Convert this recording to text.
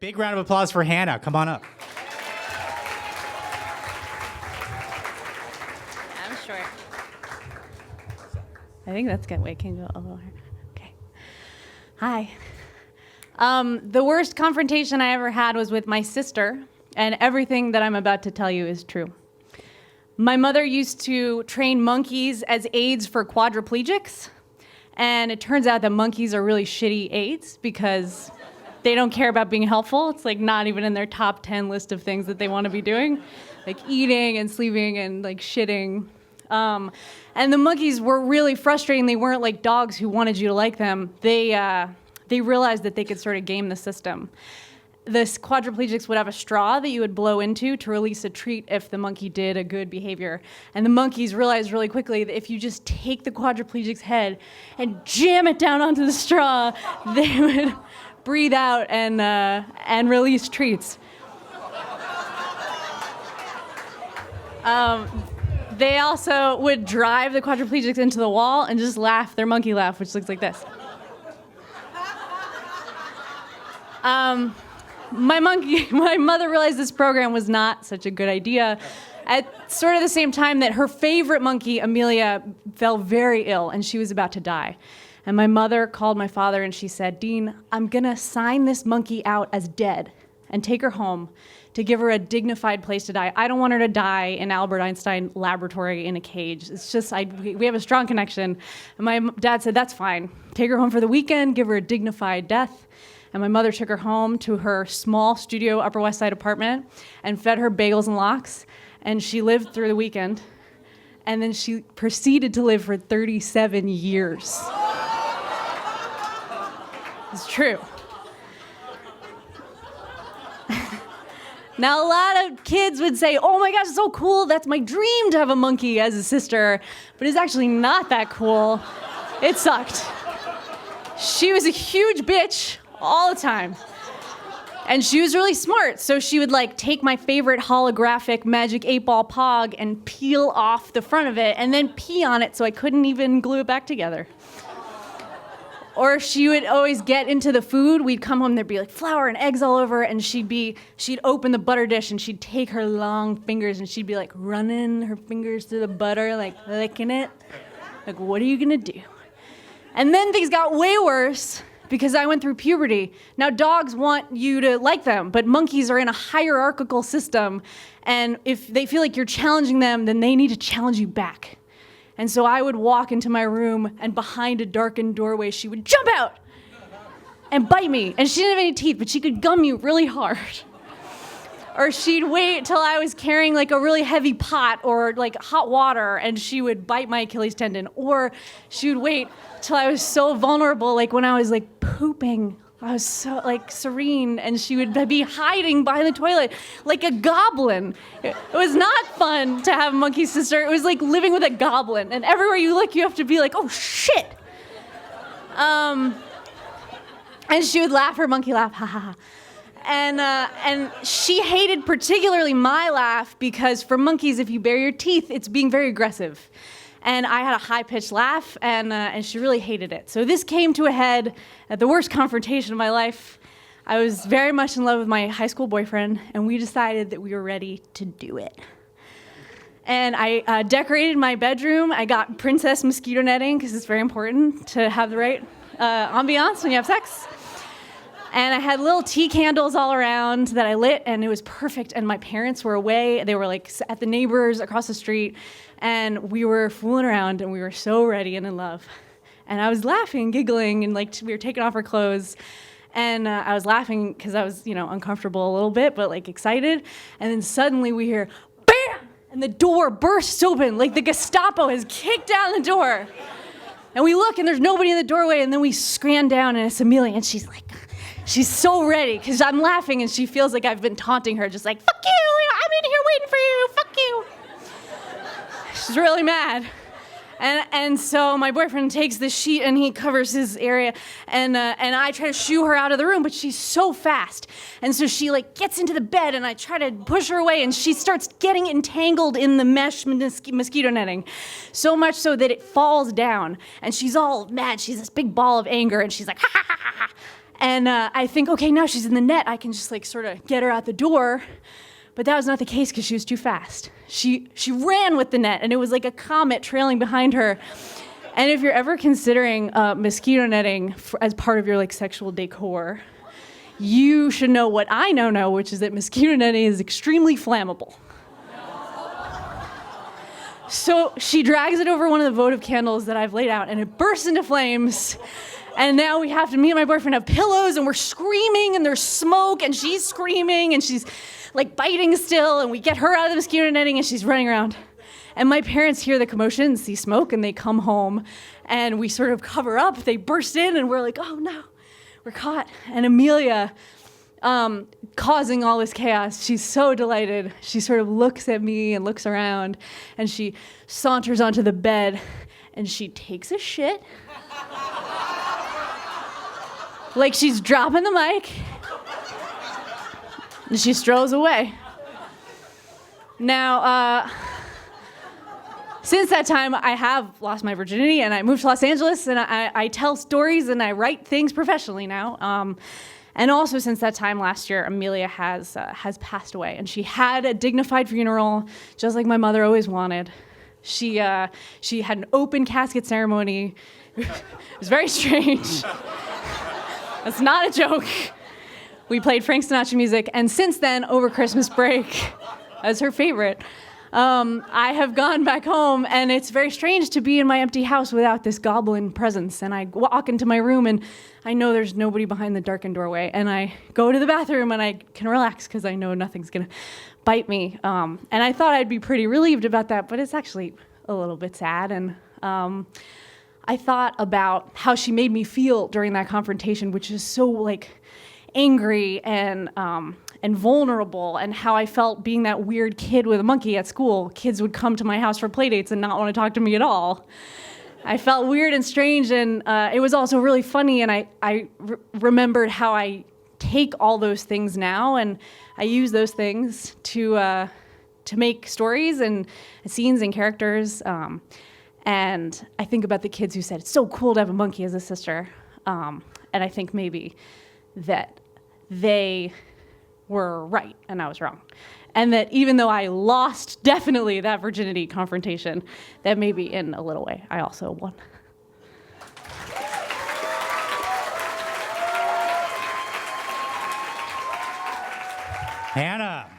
Big round of applause for Hannah. Come on up. I'm short. I think that's good. Wait, can you go a little higher? Okay. Hi. The worst confrontation I ever had was with my sister, and everything that I'm about to tell you is true. My mother used to train monkeys as aids for quadriplegics, and it turns out that monkeys are really shitty aids because they don't care about being helpful. It's like not even in their top 10 list of things that they want to be doing, like eating and sleeping and like shitting. And the monkeys were really frustrating. They weren't like dogs who wanted you to like them. They realized that they could sort of game the system. The quadriplegics would have a straw that you would blow into to release a treat if the monkey did a good behavior. And the monkeys realized really quickly that if you just take the quadriplegic's head and jam it down onto the straw, they would breathe out and release treats. They also would drive the quadriplegics into the wall and just laugh, their monkey laugh, which looks like this. My mother realized this program was not such a good idea at sort of the same time that her favorite monkey, Amelia, fell very ill and she was about to die. And my mother called my father and she said, "Dean, I'm gonna sign this monkey out as dead and take her home to give her a dignified place to die. I don't want her to die in Albert Einstein laboratory in a cage. It's just, we have a strong connection." And my dad said, "That's fine. Take her home for the weekend, give her a dignified death." And my mother took her home to her small studio Upper West Side apartment and fed her bagels and lox. And she lived through the weekend. And then she proceeded to live for 37 years. It's true. Now, a lot of kids would say, "Oh my gosh, it's so cool. That's my dream to have a monkey as a sister." But it's actually not that cool. It sucked. She was a huge bitch all the time. And she was really smart. So she would like take my favorite holographic Magic 8-Ball Pog and peel off the front of it and then pee on it so I couldn't even glue it back together. Or she would always get into the food. We'd come home, there'd be like flour and eggs all over, and she'd open the butter dish and she'd take her long fingers and she'd be like running her fingers through the butter, like licking it. Like, what are you gonna do? And then things got way worse because I went through puberty. Now dogs want you to like them, but monkeys are in a hierarchical system, and if they feel like you're challenging them, then they need to challenge you back. And so I would walk into my room, and behind a darkened doorway, she would jump out and bite me. And she didn't have any teeth, but she could gum you really hard. Or she'd wait till I was carrying like a really heavy pot or like hot water, and she would bite my Achilles tendon. Or she would wait till I was so vulnerable, like when I was like pooping. I was so like serene, and she would be hiding behind the toilet like a goblin. It was not fun to have a monkey sister. It was like living with a goblin, and everywhere you look, you have to be like, "Oh shit!" And she would laugh her monkey laugh, ha ha ha. And she hated particularly my laugh because for monkeys, if you bare your teeth, it's being very aggressive. And I had a high-pitched laugh, and she really hated it. So this came to a head at the worst confrontation of my life. I was very much in love with my high school boyfriend, and we decided that we were ready to do it. And I decorated my bedroom. I got princess mosquito netting, because it's very important to have the right ambiance when you have sex. And I had little tea candles all around that I lit, and it was perfect. And my parents were away. They were like at the neighbors across the street, and we were fooling around, and we were so ready and in love. And I was laughing, giggling, and like we were taking off our clothes. And I was laughing because I was, uncomfortable a little bit, but like excited. And then suddenly we hear, bam! And the door bursts open, like the Gestapo has kicked down the door. And we look, and there's nobody in the doorway, and then we scram down, and it's Amelia, and she's like, she's so ready, because I'm laughing, and she feels like I've been taunting her, just like, "Fuck you, I'm in here waiting for you, fuck you." She's really mad. And so my boyfriend takes the sheet, and he covers his area, and I try to shoo her out of the room, but she's so fast. And so she like gets into the bed, and I try to push her away, and she starts getting entangled in the mesh mosquito netting, so much so that it falls down, and she's all mad. She's this big ball of anger, and she's like, "Ha ha ha ha ha." And I think, okay, now she's in the net. I can just like sort of get her out the door. But that was not the case because she was too fast. She ran with the net, and it was like a comet trailing behind her. And if you're ever considering mosquito netting as part of your like sexual decor, you should know what I now, which is that mosquito netting is extremely flammable. So she drags it over one of the votive candles that I've laid out, and it bursts into flames. And now we have to, me and my boyfriend have pillows, and we're screaming, and there's smoke, and she's screaming, and she's like biting still, and we get her out of the mosquito netting, and she's running around. And my parents hear the commotion and see smoke, and they come home, and we sort of cover up. They burst in, and we're like, oh no, we're caught. And Amelia, causing all this chaos, she's so delighted. She sort of looks at me and looks around, and she saunters onto the bed, and she takes a shit. Like she's dropping the mic, and she strolls away. Now, since that time, I have lost my virginity, and I moved to Los Angeles, and I tell stories, and I write things professionally now. And also, since that time last year, Amelia has passed away, and she had a dignified funeral, just like my mother always wanted. She had an open casket ceremony. It was very strange. That's not a joke. We played Frank Sinatra music, and since then, over Christmas break, as her favorite, I have gone back home, and it's very strange to be in my empty house without this goblin presence. And I walk into my room, and I know there's nobody behind the darkened doorway. And I go to the bathroom, and I can relax because I know nothing's gonna bite me. And I thought I'd be pretty relieved about that, but it's actually a little bit sad. And I thought about how she made me feel during that confrontation, which is so like angry and vulnerable, and how I felt being that weird kid with a monkey at school. Kids would come to my house for play dates and not want to talk to me at all. I felt weird and strange, and it was also really funny, and I remembered how I take all those things now, and I use those things to make stories and scenes and characters. And I think about the kids who said, it's so cool to have a monkey as a sister. And I think maybe that they were right and I was wrong. And that even though I lost definitely that virginity confrontation, that maybe in a little way I also won. Hannah.